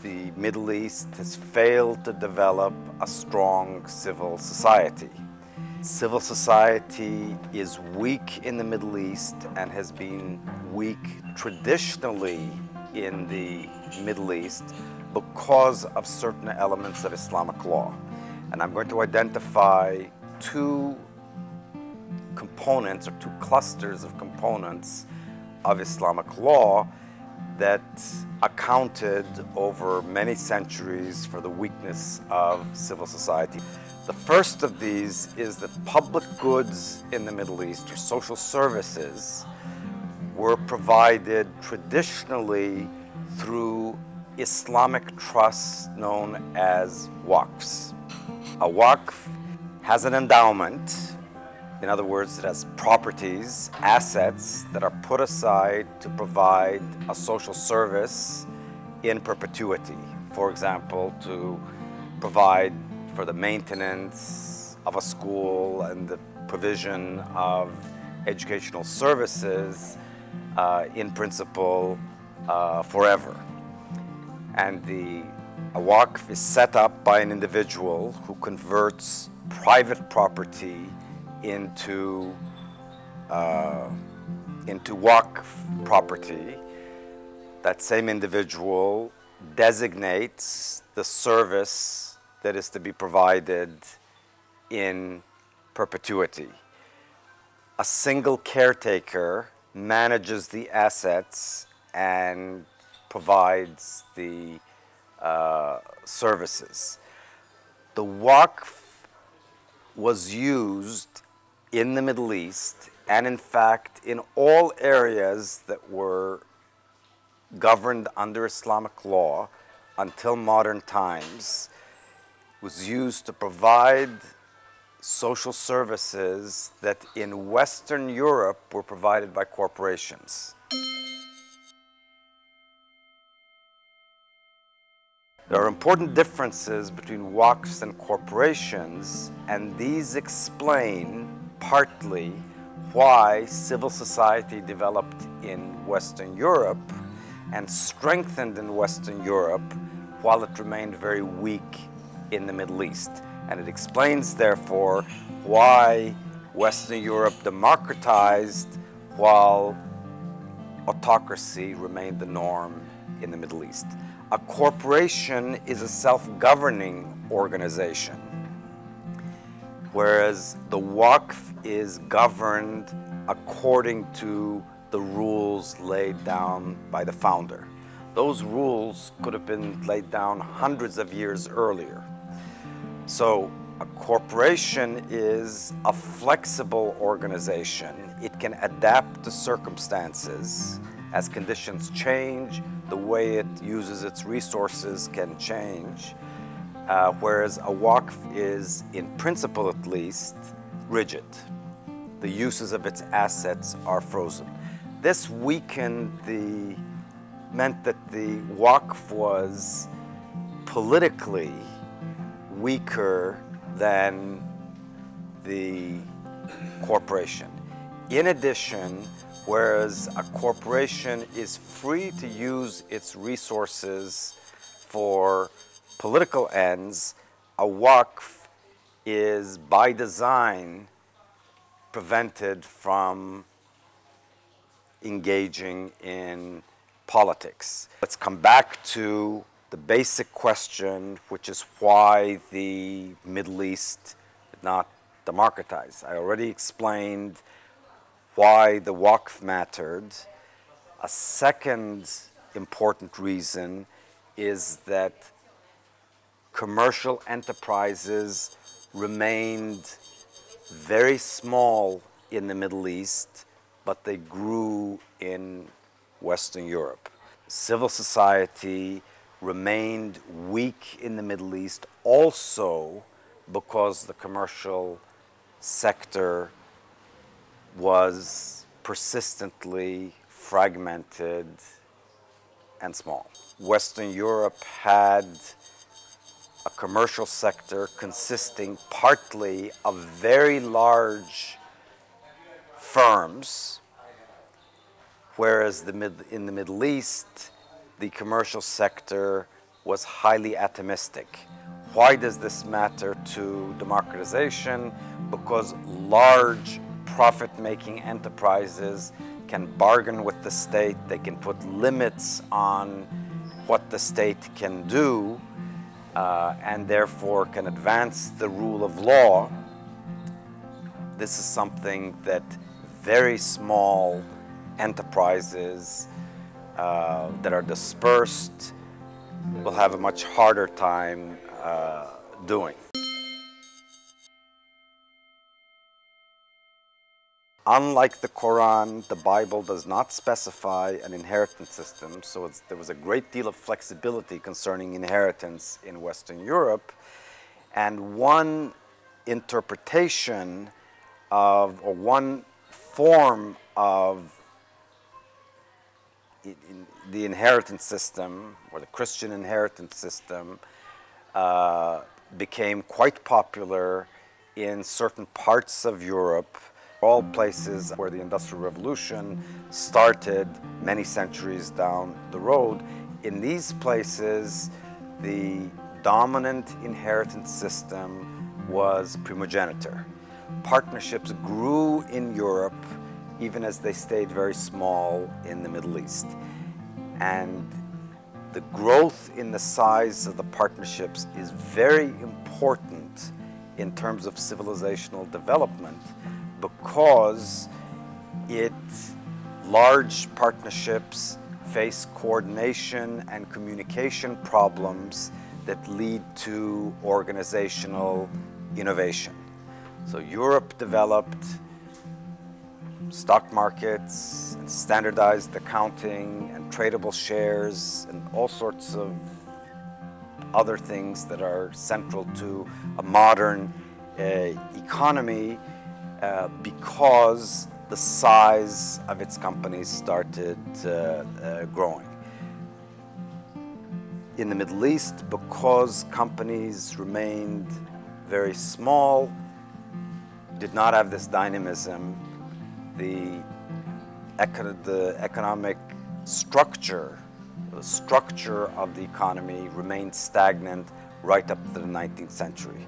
the Middle East has failed to develop a strong civil society. Civil society is weak in the Middle East and has been weak traditionally in the Middle East because of certain elements of Islamic law. And I'm going to identify two components or two clusters of components of Islamic law that accounted over many centuries for the weakness of civil society. The first of these is that public goods in the Middle East, or social services, were provided traditionally through Islamic trusts known as WAQFs. A WAQF has an endowment. In other words, it has properties, assets that are put aside to provide a social service in perpetuity. For example, to provide for the maintenance of a school and the provision of educational services in principle forever. And a WAQF is set up by an individual who converts private property into WAQF property. That same individual designates the service that is to be provided in perpetuity. A single caretaker manages the assets and provides the services. The WAQF was used in the Middle East, and in fact in all areas that were governed under Islamic law until modern times, was used to provide social services that in Western Europe were provided by corporations. There are important differences between WAQFs and corporations, and these explain partly why civil society developed in Western Europe and strengthened in Western Europe while it remained very weak in the Middle East. And it explains, therefore, why Western Europe democratized while autocracy remained the norm in the Middle East. A corporation is a self-governing organization, whereas the WAQF is governed according to the rules laid down by the founder. Those rules could have been laid down hundreds of years earlier. So a corporation is a flexible organization. It can adapt to circumstances. As conditions change, the way it uses its resources can change, whereas a WAQF is, in principle at least, rigid. The uses of its assets are frozen. This meant that the WAQF was politically weaker than the corporation. In addition, whereas a corporation is free to use its resources for political ends, a WAQF is by design prevented from engaging in politics. Let's come back to the basic question, which is why the Middle East did not democratize. I already explained why the WAQF mattered. A second important reason is that commercial enterprises remained very small in the Middle East, but they grew in Western Europe. Civil society remained weak in the Middle East also because the commercial sector was persistently fragmented and small. Western Europe had a commercial sector consisting partly of very large firms, whereas in the Middle East, the commercial sector was highly atomistic. Why does this matter to democratization? Because large profit-making enterprises can bargain with the state, they can put limits on what the state can do, and therefore can advance the rule of law. This is something that very small enterprises that are dispersed will have a much harder time doing. Unlike the Quran, the Bible does not specify an inheritance system, so there was a great deal of flexibility concerning inheritance in Western Europe, and one interpretation of, or one form of the inheritance system, or the Christian inheritance system, became quite popular in certain parts of Europe, all places where the Industrial Revolution started many centuries down the road. In these places, the dominant inheritance system was primogeniture. Partnerships grew in Europe even as they stayed very small in the Middle East. And the growth in the size of the partnerships is very important in terms of civilizational development, because large partnerships face coordination and communication problems that lead to organizational innovation. So Europe developed stock markets and standardized accounting and tradable shares and all sorts of other things that are central to a modern economy, because the size of its companies started growing. In the Middle East, because companies remained very small, did not have this dynamism, the economic structure, the structure of the economy remained stagnant right up to the 19th century.